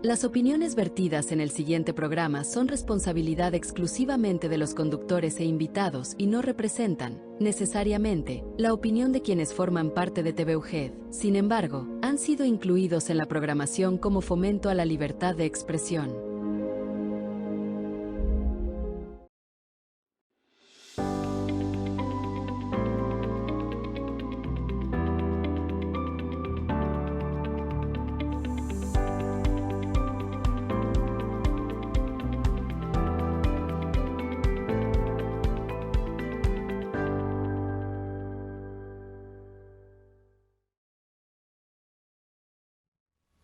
Las opiniones vertidas en el siguiente programa son responsabilidad exclusivamente de los conductores e invitados y no representan, necesariamente, la opinión de quienes forman parte de TV UGED. Sin embargo, han sido incluidos en la programación como fomento a la libertad de expresión.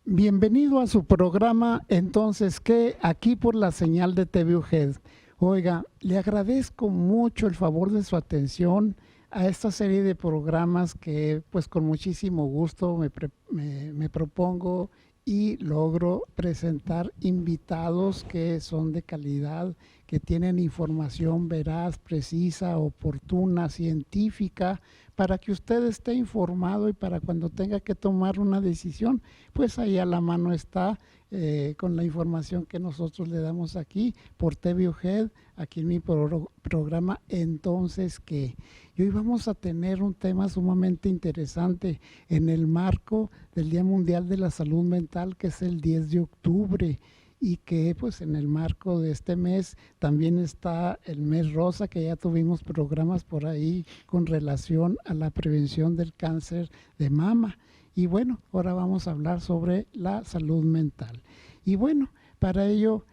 Bienvenido a su programa, entonces, ¿qué? Aquí por la señal de TV UGED. Oiga, le agradezco mucho el favor de su atención a esta serie de programas que, pues, con muchísimo gusto me propongo y logro presentar invitados que son de calidad, que tienen información veraz, precisa, oportuna, científica, para que usted esté informado y para cuando tenga que tomar una decisión, pues ahí a la mano está con la información que nosotros le damos aquí por TV UGED, aquí en mi programa Entonces ¿Qué? Y hoy vamos a tener un tema sumamente interesante en el marco del Día Mundial de la Salud Mental, que es el 10 de octubre. Y que pues en el marco de este mes también está el mes rosa, que ya tuvimos programas por ahí con relación a la prevención del cáncer de mama. Y bueno, ahora vamos a hablar sobre la salud mental. Y bueno, para ello,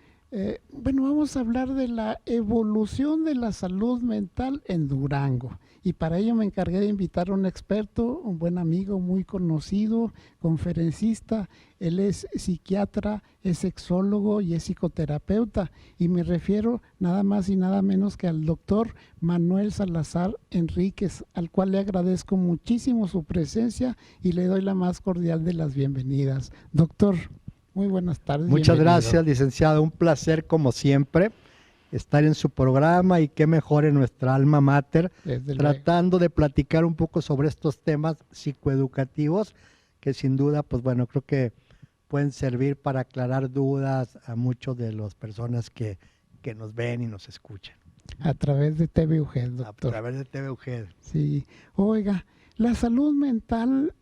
vamos a hablar de la evolución de la salud mental en Durango. Y para ello me encargué de invitar a un experto, un buen amigo muy conocido, conferencista. Él es psiquiatra, es sexólogo y es psicoterapeuta. Y me refiero nada más y nada menos que al doctor Manuel Salazar Enríquez, al cual le agradezco muchísimo su presencia y le doy la más cordial de las bienvenidas. Doctor, muy buenas tardes. Muchas bienvenido. Gracias, licenciado. Un placer, como siempre, estar en su programa y qué mejor en nuestra alma mater, tratando de platicar un poco sobre estos temas psicoeducativos que sin duda, pues bueno, creo que pueden servir para aclarar dudas a muchos de las personas que nos ven y nos escuchan. A través de TV UGED, doctor. A través de TV UGED. Sí. Oiga, la salud mental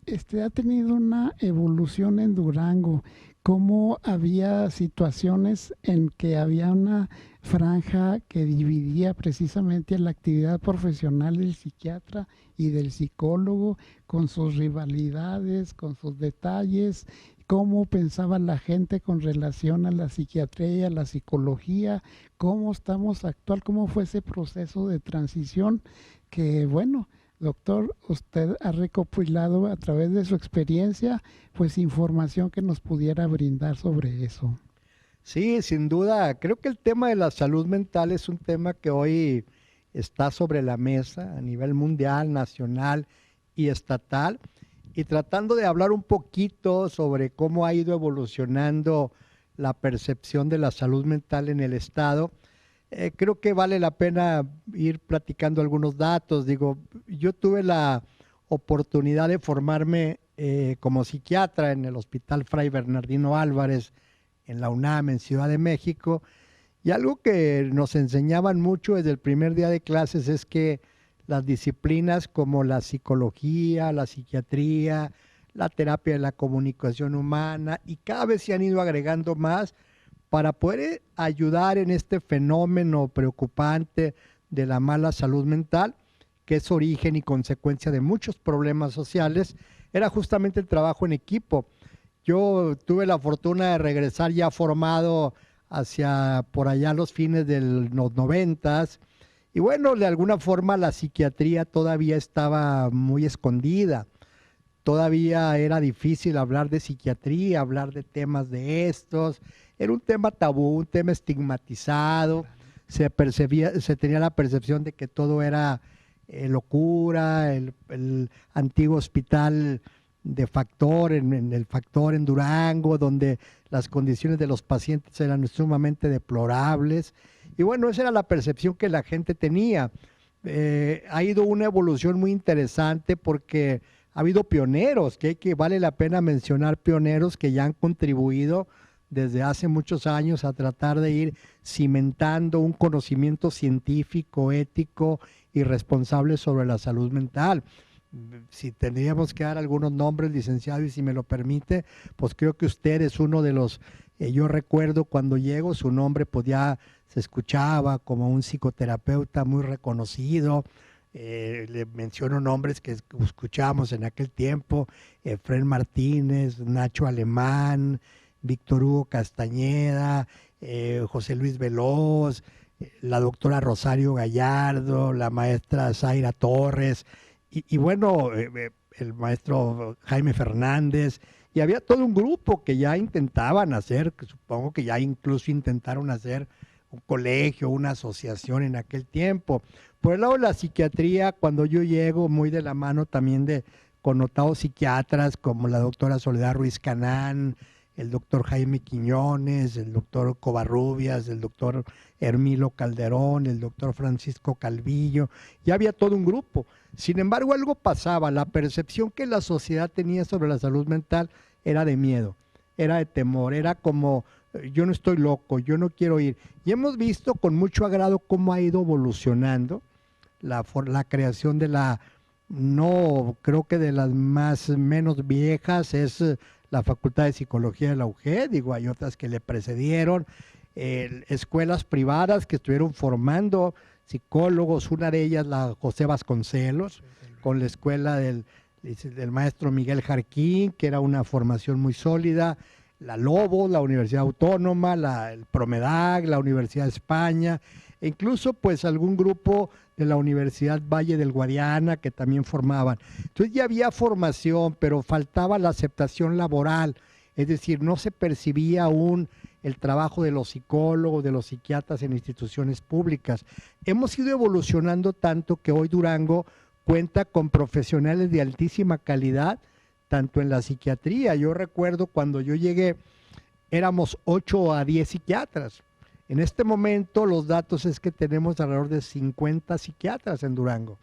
ha tenido una evolución en Durango. Cómo había situaciones en que había una franja que dividía precisamente la actividad profesional del psiquiatra y del psicólogo, con sus rivalidades, con sus detalles, cómo pensaba la gente con relación a la psiquiatría, a la psicología, cómo estamos actual, cómo fue ese proceso de transición que, bueno, doctor, usted ha recopilado a través de su experiencia, pues información que nos pudiera brindar sobre eso. Sí, sin duda. Creo que el tema de la salud mental es un tema que hoy está sobre la mesa a nivel mundial, nacional y estatal, y tratando de hablar un poquito sobre cómo ha ido evolucionando la percepción de la salud mental en el Estado. Creo que vale la pena ir platicando algunos datos. Digo, yo tuve la oportunidad de formarme como psiquiatra en el Hospital Fray Bernardino Álvarez, en la UNAM, en Ciudad de México, y algo que nos enseñaban mucho desde el primer día de clases es que las disciplinas como la psicología, la psiquiatría, la terapia de la comunicación humana, y cada vez se han ido agregando más para poder ayudar en este fenómeno preocupante de la mala salud mental, que es origen y consecuencia de muchos problemas sociales, era justamente el trabajo en equipo. Yo tuve la fortuna de regresar ya formado hacia por allá los fines de los 90s, y bueno, de alguna forma la psiquiatría todavía estaba muy escondida. Todavía era difícil hablar de psiquiatría, hablar de temas de estos. Era un tema tabú, un tema estigmatizado. Se tenía la percepción de que todo era locura, el antiguo hospital de Factor, en el Factor en Durango, donde las condiciones de los pacientes eran sumamente deplorables. Y bueno, esa era la percepción que la gente tenía. Ha ido una evolución muy interesante porque ha habido pioneros, que vale la pena mencionar pioneros que ya han contribuido desde hace muchos años a tratar de ir cimentando un conocimiento científico, ético y responsable sobre la salud mental. Si tendríamos que dar algunos nombres, licenciado, y si me lo permite, pues creo que usted es uno de los, yo recuerdo cuando llego, su nombre pues ya se escuchaba como un psicoterapeuta muy reconocido. Le menciono nombres que escuchábamos en aquel tiempo: Efrén Martínez, Nacho Alemán, Víctor Hugo Castañeda, José Luis Veloz, la doctora Rosario Gallardo, la maestra Zaira Torres, y bueno, el maestro Jaime Fernández, y había todo un grupo que ya intentaban hacer, que supongo que ya incluso intentaron hacer un colegio, una asociación en aquel tiempo. Por el lado de la psiquiatría, cuando yo llego, muy de la mano también de connotados psiquiatras como la doctora Soledad Ruiz Canán, el doctor Jaime Quiñones, el doctor Covarrubias, el doctor Hermilo Calderón, el doctor Francisco Calvillo, ya había todo un grupo. Sin embargo, algo pasaba, la percepción que la sociedad tenía sobre la salud mental era de miedo, era de temor, era como: yo no estoy loco, yo no quiero ir. Y hemos visto con mucho agrado cómo ha ido evolucionando la creación de la, no creo que de las menos viejas, es la Facultad de Psicología de la UGED, digo, hay otras que le precedieron, escuelas privadas que estuvieron formando psicólogos, una de ellas la José Vasconcelos, con la escuela del maestro Miguel Jarquín, que era una formación muy sólida, la Lobo, la Universidad Autónoma, el Promedag, la Universidad de España, e incluso pues algún grupo de la Universidad Valle del Guadiana que también formaban. Entonces ya había formación, pero faltaba la aceptación laboral, es decir, no se percibía aún el trabajo de los psicólogos, de los psiquiatras en instituciones públicas. Hemos ido evolucionando tanto que hoy Durango cuenta con profesionales de altísima calidad, tanto en la psiquiatría. Yo recuerdo cuando yo llegué, éramos 8 a 10 psiquiatras. En este momento los datos es que tenemos alrededor de 50 psiquiatras en Durango,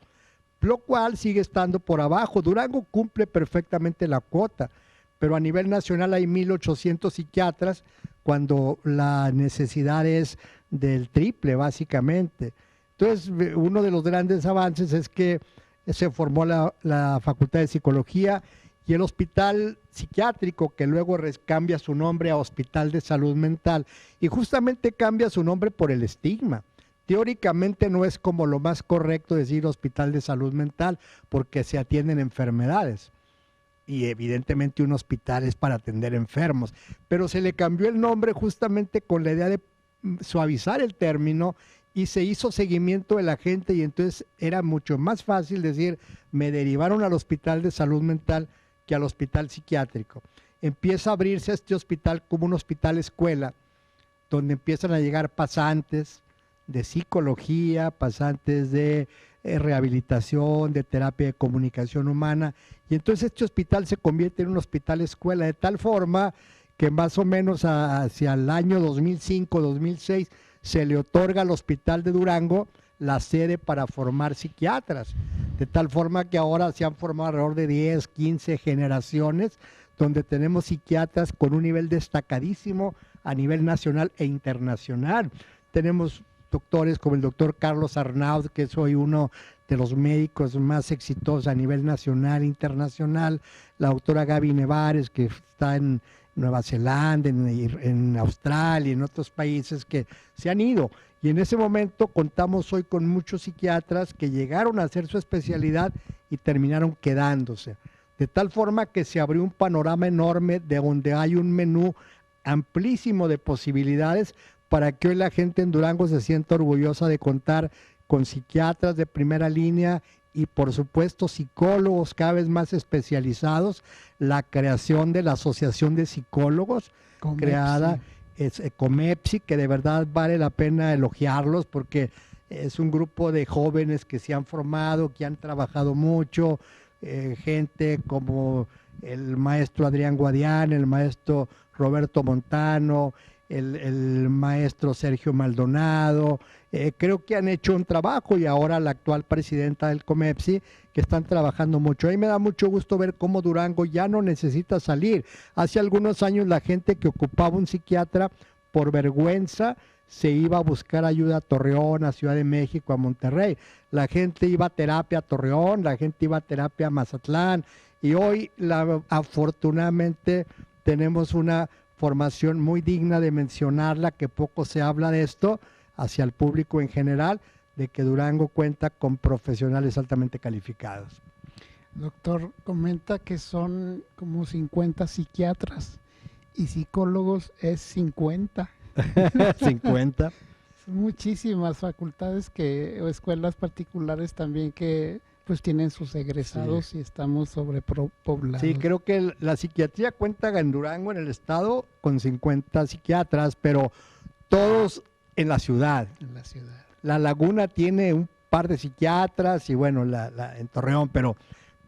lo cual sigue estando por abajo. Durango cumple perfectamente la cuota, pero a nivel nacional hay 1,800 psiquiatras cuando la necesidad es del triple, básicamente. Entonces, uno de los grandes avances es que se formó la Facultad de Psicología y el hospital psiquiátrico, que luego cambia su nombre a Hospital de Salud Mental, y justamente cambia su nombre por el estigma. Teóricamente no es como lo más correcto decir Hospital de Salud Mental, porque se atienden enfermedades, y evidentemente un hospital es para atender enfermos, pero se le cambió el nombre justamente con la idea de suavizar el término, y se hizo seguimiento de la gente, y entonces era mucho más fácil decir: me derivaron al Hospital de Salud Mental que al hospital psiquiátrico. Empieza a abrirse este hospital como un hospital escuela, donde empiezan a llegar pasantes de psicología, pasantes de rehabilitación, de terapia de comunicación humana, y entonces este hospital se convierte en un hospital escuela, de tal forma que más o menos hacia el año 2005-2006 se le otorga al Hospital de Durango la sede para formar psiquiatras, de tal forma que ahora se han formado alrededor de 10, 15 generaciones, donde tenemos psiquiatras con un nivel destacadísimo a nivel nacional e internacional. Tenemos doctores como el doctor Carlos Arnaud, que es hoy uno de los médicos más exitosos a nivel nacional e internacional, la doctora Gaby Nevares, que está en Nueva Zelanda, en Australia, en otros países que se han ido. Y en ese momento contamos hoy con muchos psiquiatras que llegaron a hacer su especialidad y terminaron quedándose. De tal forma que se abrió un panorama enorme de donde hay un menú amplísimo de posibilidades para que hoy la gente en Durango se sienta orgullosa de contar con psiquiatras de primera línea y por supuesto psicólogos cada vez más especializados. La creación de la Asociación de Psicólogos, creada es Comepsi, que de verdad vale la pena elogiarlos porque es un grupo de jóvenes que se han formado, que han trabajado mucho, gente como el maestro Adrián Guadián, el maestro Roberto Montano, el maestro Sergio Maldonado. Creo que han hecho un trabajo, y ahora la actual presidenta del Comepsi, que están trabajando mucho. A mí me da mucho gusto ver cómo Durango ya no necesita salir. Hace algunos años la gente que ocupaba un psiquiatra por vergüenza se iba a buscar ayuda a Torreón, a Ciudad de México, a Monterrey. La gente iba a terapia a Torreón, la gente iba a terapia a Mazatlán, y hoy afortunadamente tenemos una formación muy digna de mencionarla, que poco se habla de esto hacia el público en general, de que Durango cuenta con profesionales altamente calificados. Doctor, comenta que son como 50 psiquiatras y psicólogos es 50. 50. Son muchísimas facultades o escuelas particulares también que pues tienen sus egresados, sí, y estamos sobrepoblados. Sí, creo que la psiquiatría cuenta en Durango, en el estado, con 50 psiquiatras, pero todos en la ciudad. En la ciudad. La Laguna tiene un par de psiquiatras y bueno, en Torreón,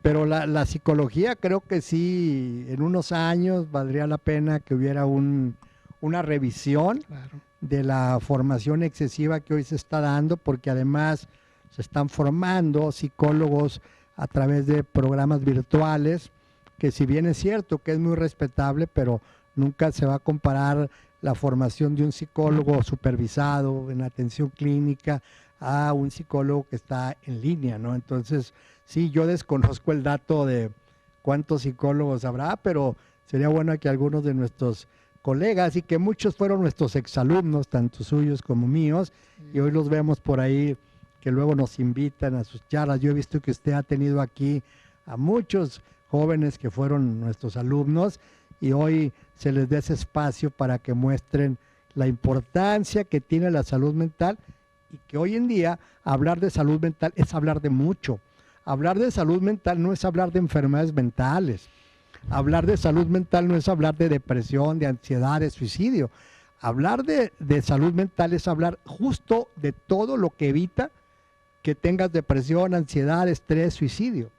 pero la psicología creo que sí, en unos años valdría la pena que hubiera una revisión, claro, de la formación excesiva que hoy se está dando, porque además se están formando psicólogos a través de programas virtuales, que si bien es cierto que es muy respetable, pero nunca se va a comparar la formación de un psicólogo supervisado en atención clínica a un psicólogo que está en línea, ¿no? Entonces, sí, yo desconozco el dato de cuántos psicólogos habrá, pero sería bueno que algunos de nuestros colegas, y que muchos fueron nuestros exalumnos, tanto suyos como míos, y hoy los vemos por ahí, que luego nos invitan a sus charlas. Yo he visto que usted ha tenido aquí a muchos jóvenes que fueron nuestros alumnos, y hoy se les dé ese espacio para que muestren la importancia que tiene la salud mental, y que hoy en día hablar de salud mental es hablar de mucho. Hablar de salud mental no es hablar de enfermedades mentales. Hablar de salud mental no es hablar de depresión, de ansiedad, de suicidio. Hablar de salud mental es hablar justo de todo lo que evita que tengas depresión, ansiedad, estrés, suicidio.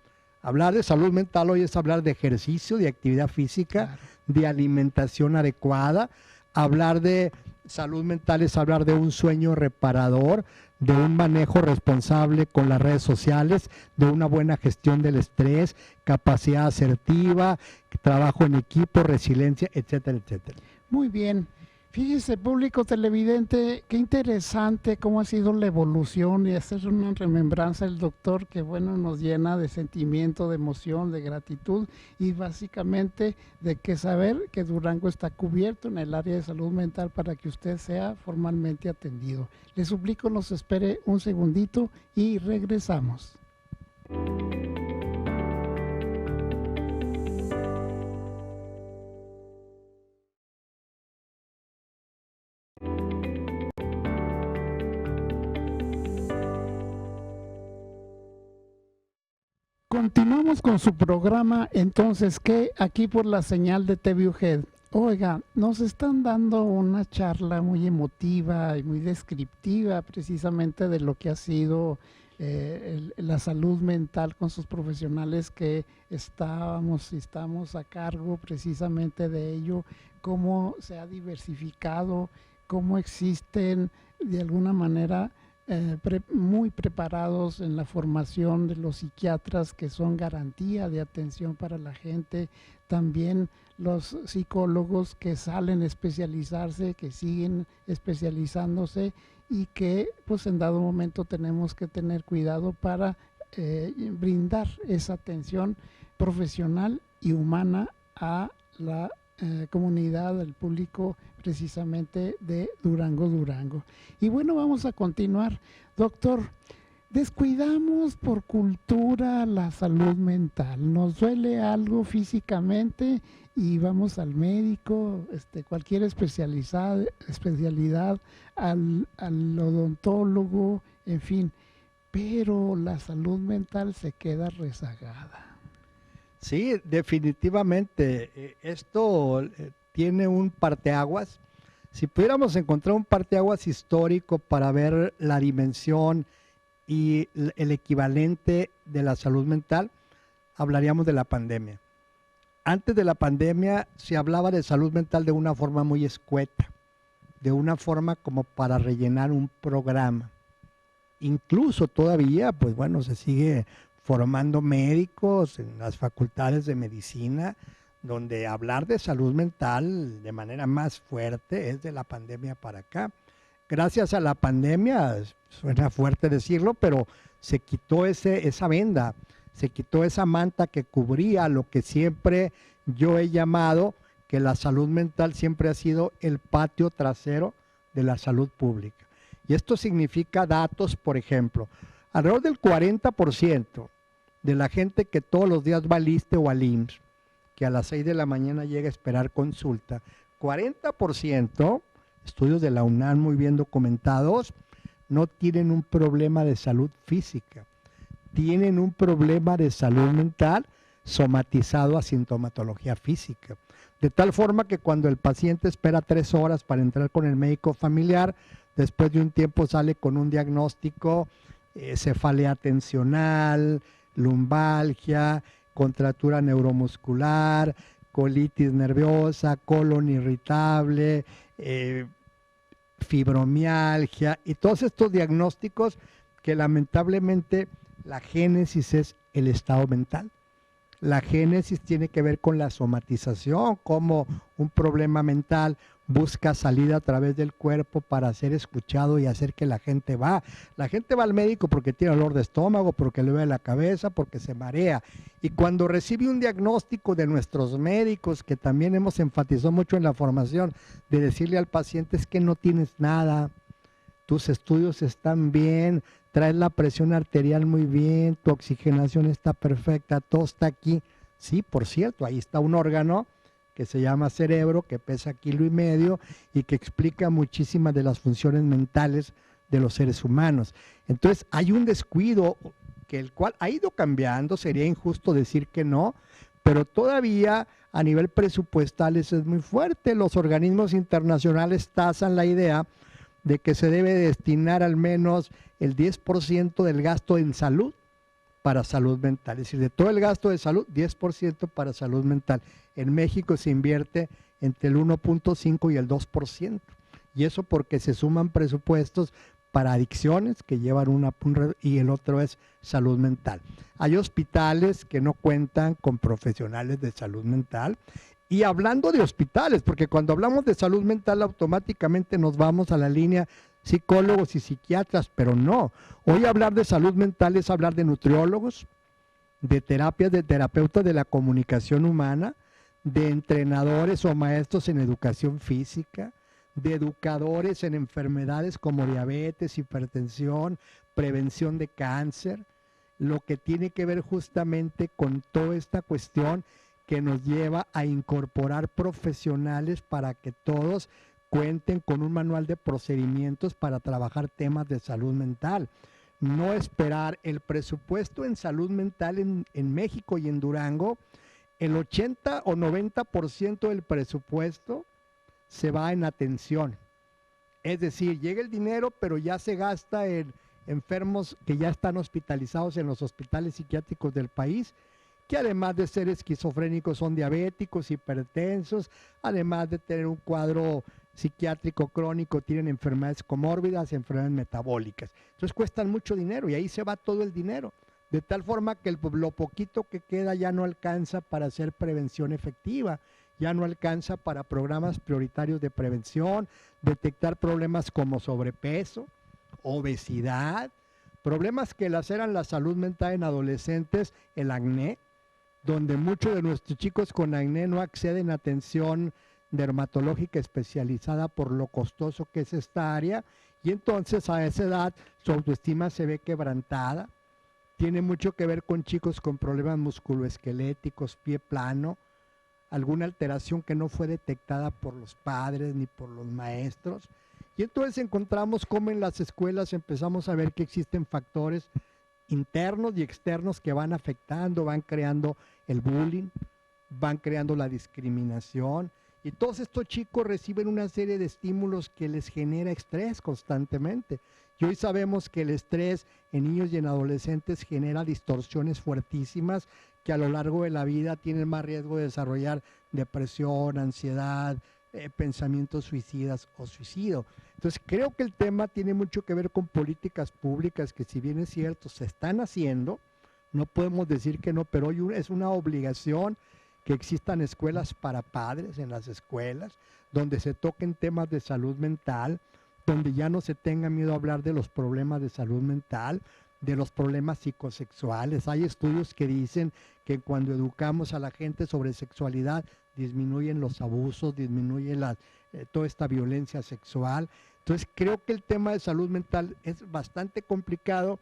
Hablar de salud mental hoy es hablar de ejercicio, de actividad física, claro, de alimentación adecuada. Hablar de salud mental es hablar de un sueño reparador, de un manejo responsable con las redes sociales, de una buena gestión del estrés, capacidad asertiva, trabajo en equipo, resiliencia, etcétera, etcétera. Muy bien. Fíjese, público televidente, qué interesante cómo ha sido la evolución, y hacer una remembranza del doctor que, bueno, nos llena de sentimiento, de emoción, de gratitud, y básicamente de que saber que Durango está cubierto en el área de salud mental para que usted sea formalmente atendido. Le suplico nos espere un segundito y regresamos. Continuamos con su programa, entonces, ¿qué? Aquí por la señal de TVUhead. Oiga, nos están dando una charla muy emotiva y muy descriptiva precisamente de lo que ha sido la salud mental con sus profesionales que estamos a cargo precisamente de ello, cómo se ha diversificado, cómo existen de alguna manera muy preparados en la formación de los psiquiatras, que son garantía de atención para la gente, también los psicólogos que salen a especializarse, que siguen especializándose, y que pues en dado momento tenemos que tener cuidado para brindar esa atención profesional y humana a la comunidad, al público precisamente de Durango. Y bueno, vamos a continuar. Doctor, descuidamos por cultura la salud mental. Nos duele algo físicamente y vamos al médico, cualquier especialidad, al odontólogo, en fin. Pero la salud mental se queda rezagada. Sí, definitivamente. Esto tiene un parteaguas. Si pudiéramos encontrar un parteaguas histórico para ver la dimensión y el equivalente de la salud mental, hablaríamos de la pandemia. Antes de la pandemia se hablaba de salud mental de una forma muy escueta, de una forma como para rellenar un programa. Incluso todavía, pues bueno, se sigue formando médicos en las facultades de medicina, donde hablar de salud mental de manera más fuerte es de la pandemia para acá. Gracias a la pandemia, suena fuerte decirlo, pero se quitó esa venda, se quitó esa manta que cubría lo que siempre yo he llamado que la salud mental siempre ha sido el patio trasero de la salud pública. Y esto significa datos, por ejemplo, alrededor del 40% de la gente que todos los días va al ISSSTE o al IMSS, que a las 6 de la mañana llega a esperar consulta, 40%, estudios de la UNAM muy bien documentados, no tienen un problema de salud física, tienen un problema de salud mental somatizado a sintomatología física. De tal forma que cuando el paciente espera 3 horas para entrar con el médico familiar, después de un tiempo sale con un diagnóstico, cefalea tensional, lumbalgia, contractura neuromuscular, colitis nerviosa, colon irritable, fibromialgia y todos estos diagnósticos que lamentablemente la génesis es el estado mental. La génesis tiene que ver con la somatización, como un problema mental busca salida a través del cuerpo para ser escuchado y hacer que la gente va. La gente va al médico porque tiene dolor de estómago, porque le duele la cabeza, porque se marea. Y cuando recibe un diagnóstico de nuestros médicos, que también hemos enfatizado mucho en la formación, de decirle al paciente es que no tienes nada, tus estudios están bien, traes la presión arterial muy bien, tu oxigenación está perfecta, todo está aquí. Sí, por cierto, ahí está un órgano que se llama cerebro, que pesa 1,5 kilos y que explica muchísimas de las funciones mentales de los seres humanos. Entonces hay un descuido que el cual ha ido cambiando, sería injusto decir que no, pero todavía a nivel presupuestal eso es muy fuerte. Los organismos internacionales tasan la idea de que se debe destinar al menos el 10% del gasto en salud para salud mental. Es decir, de todo el gasto de salud, 10% para salud mental. En México se invierte entre el 1.5 y el 2%. Y eso porque se suman presupuestos para adicciones que llevan y el otro es salud mental. Hay hospitales que no cuentan con profesionales de salud mental. Y hablando de hospitales, porque cuando hablamos de salud mental automáticamente nos vamos a la línea psicólogos y psiquiatras, pero no. Hoy hablar de salud mental es hablar de nutriólogos, de terapias, de terapeutas de la comunicación humana, de entrenadores o maestros en educación física, de educadores en enfermedades como diabetes, hipertensión, prevención de cáncer, lo que tiene que ver justamente con toda esta cuestión que nos lleva a incorporar profesionales para que todos cuenten con un manual de procedimientos para trabajar temas de salud mental. No esperar el presupuesto en salud mental en México y en Durango, el 80 o 90% del presupuesto se va en atención. Es decir, llega el dinero, pero ya se gasta en enfermos que ya están hospitalizados en los hospitales psiquiátricos del país, que además de ser esquizofrénicos son diabéticos, hipertensos, además de tener un cuadro psiquiátrico crónico, tienen enfermedades comórbidas, enfermedades metabólicas. Entonces cuestan mucho dinero y ahí se va todo el dinero, de tal forma que lo poquito que queda ya no alcanza para hacer prevención efectiva, ya no alcanza para programas prioritarios de prevención, detectar problemas como sobrepeso, obesidad, problemas que laceran la salud mental en adolescentes, el acné, donde muchos de nuestros chicos con acné no acceden a atención dermatológica especializada por lo costoso que es esta área, y entonces a esa edad su autoestima se ve quebrantada. Tiene mucho que ver con chicos con problemas musculoesqueléticos, pie plano, alguna alteración que no fue detectada por los padres ni por los maestros. Y entonces encontramos cómo en las escuelas empezamos a ver que existen factores internos y externos que van afectando, van creando el bullying, van creando la discriminación, y todos estos chicos reciben una serie de estímulos que les genera estrés constantemente. Y hoy sabemos que el estrés en niños y en adolescentes genera distorsiones fuertísimas que a lo largo de la vida tienen más riesgo de desarrollar depresión, ansiedad, pensamientos suicidas o suicidio. Entonces creo que el tema tiene mucho que ver con políticas públicas que, si bien es cierto, se están haciendo, no podemos decir que no, pero hoy es una obligación que existan escuelas para padres en las escuelas, donde se toquen temas de salud mental, donde ya no se tenga miedo a hablar de los problemas de salud mental, de los problemas psicosexuales. Hay estudios que dicen que cuando educamos a la gente sobre sexualidad, disminuyen los abusos, disminuye toda esta violencia sexual. Entonces creo que el tema de salud mental es bastante complicado,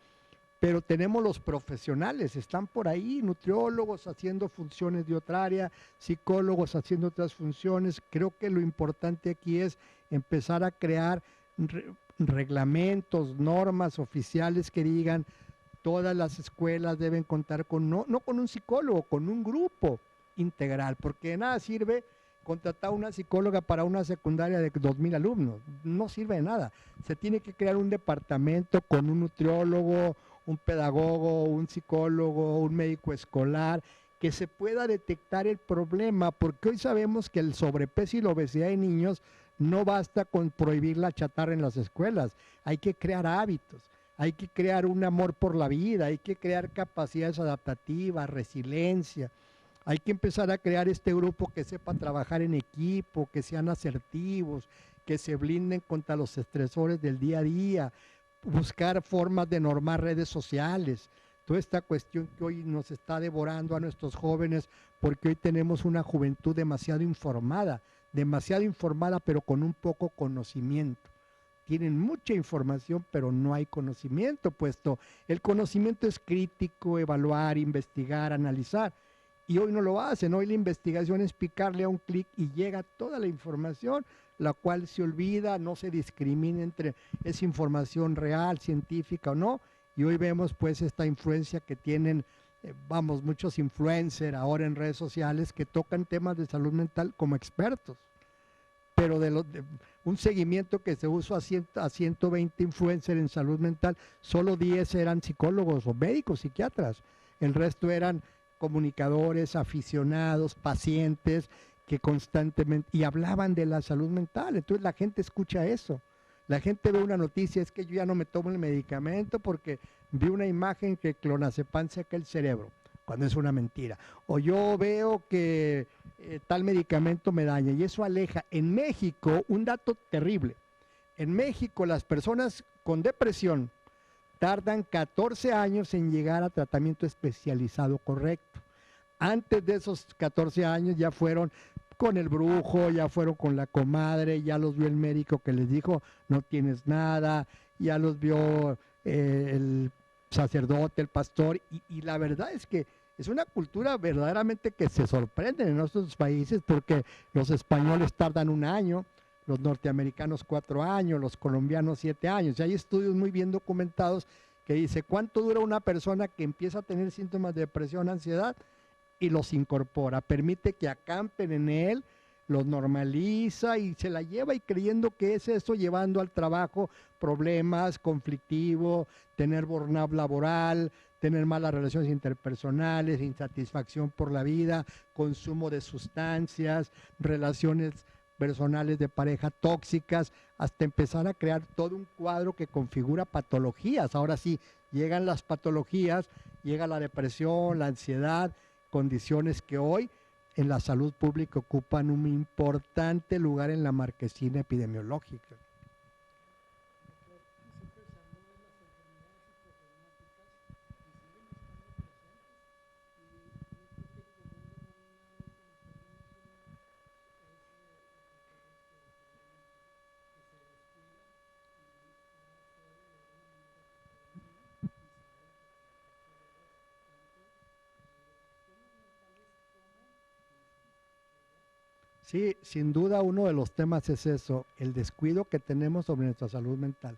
pero tenemos los profesionales, están por ahí, nutriólogos haciendo funciones de otra área, psicólogos haciendo otras funciones. Creo que lo importante aquí es empezar a crear reglamentos, normas oficiales que digan todas las escuelas deben contar con, no con un psicólogo, con un grupo integral, porque de nada sirve contratar una psicóloga para una secundaria de 2,000 alumnos, no sirve de nada. Se tiene que crear un departamento con un nutriólogo, un pedagogo, un psicólogo, un médico escolar, que se pueda detectar el problema, porque hoy sabemos que el sobrepeso y la obesidad de niños no basta con prohibir la chatarra en las escuelas, hay que crear hábitos, hay que crear un amor por la vida, hay que crear capacidades adaptativas, resiliencia, hay que empezar a crear este grupo que sepa trabajar en equipo, que sean asertivos, que se blinden contra los estresores del día a día, buscar formas de normar redes sociales, toda esta cuestión que hoy nos está devorando a nuestros jóvenes, porque hoy tenemos una juventud demasiado informada, pero con un poco conocimiento. Tienen mucha información, pero no hay conocimiento, puesto el conocimiento es crítico, evaluar, investigar, analizar, y hoy no lo hacen. Hoy la investigación es picarle a un clic y llega toda la información, la cual se olvida, no se discrimina entre es información real, científica o no, y hoy vemos pues esta influencia que tienen, muchos influencers ahora en redes sociales que tocan temas de salud mental como expertos, pero de un seguimiento que se usó a 120 influencers en salud mental, solo 10 eran psicólogos o médicos, psiquiatras, el resto eran comunicadores, aficionados, pacientes, que constantemente, y hablaban de la salud mental. Entonces la gente escucha eso, la gente ve una noticia, es que yo ya no me tomo el medicamento porque vi una imagen que clonazepam seca el cerebro, cuando es una mentira, o yo veo que tal medicamento me daña, y eso aleja. En México, un dato terrible, en México las personas con depresión tardan 14 años en llegar a tratamiento especializado correcto. Antes de esos 14 años ya fueron con el brujo, ya fueron con la comadre, ya los vio el médico que les dijo no tienes nada, ya los vio el sacerdote, el pastor, y la verdad es que es una cultura verdaderamente que se sorprende en nuestros países, porque los españoles tardan 1 año, los norteamericanos 4 años, los colombianos 7 años. Y hay estudios muy bien documentados que dice cuánto dura una persona que empieza a tener síntomas de depresión, ansiedad, y los incorpora, permite que acampen en él, los normaliza y se la lleva, y creyendo que es eso, llevando al trabajo problemas, conflictivo, tener burnout laboral, tener malas relaciones interpersonales, insatisfacción por la vida, consumo de sustancias, relaciones personales de pareja tóxicas, hasta empezar a crear todo un cuadro que configura patologías. Ahora sí, llegan las patologías, llega la depresión, la ansiedad, condiciones que hoy en la salud pública ocupan un importante lugar en la marquesina epidemiológica. Sí, sin duda uno de los temas es eso, el descuido que tenemos sobre nuestra salud mental.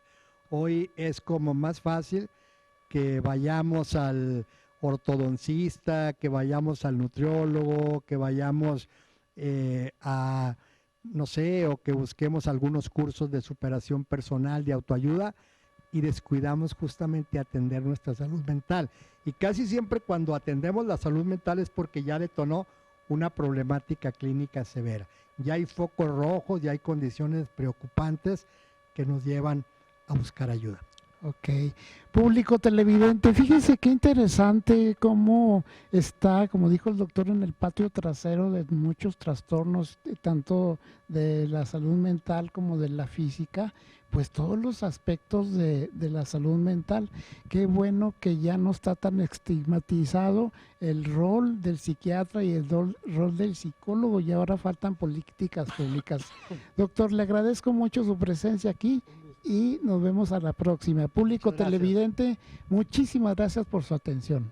Hoy es como más fácil que vayamos al ortodoncista, que vayamos al nutriólogo, que vayamos no sé, o que busquemos algunos cursos de superación personal, de autoayuda, y descuidamos justamente atender nuestra salud mental. Y casi siempre cuando atendemos la salud mental es porque ya detonó una problemática clínica severa. Ya hay focos rojos, ya hay condiciones preocupantes que nos llevan a buscar ayuda. Ok. Público televidente, fíjense qué interesante cómo está, como dijo el doctor, en el patio trasero de muchos trastornos, tanto de la salud mental como de la física, pues todos los aspectos de la salud mental. Qué bueno que ya no está tan estigmatizado el rol del psiquiatra y el rol del psicólogo, y ahora faltan políticas públicas. Doctor, le agradezco mucho su presencia aquí y nos vemos a la próxima. Público televidente, muchísimas gracias por su atención.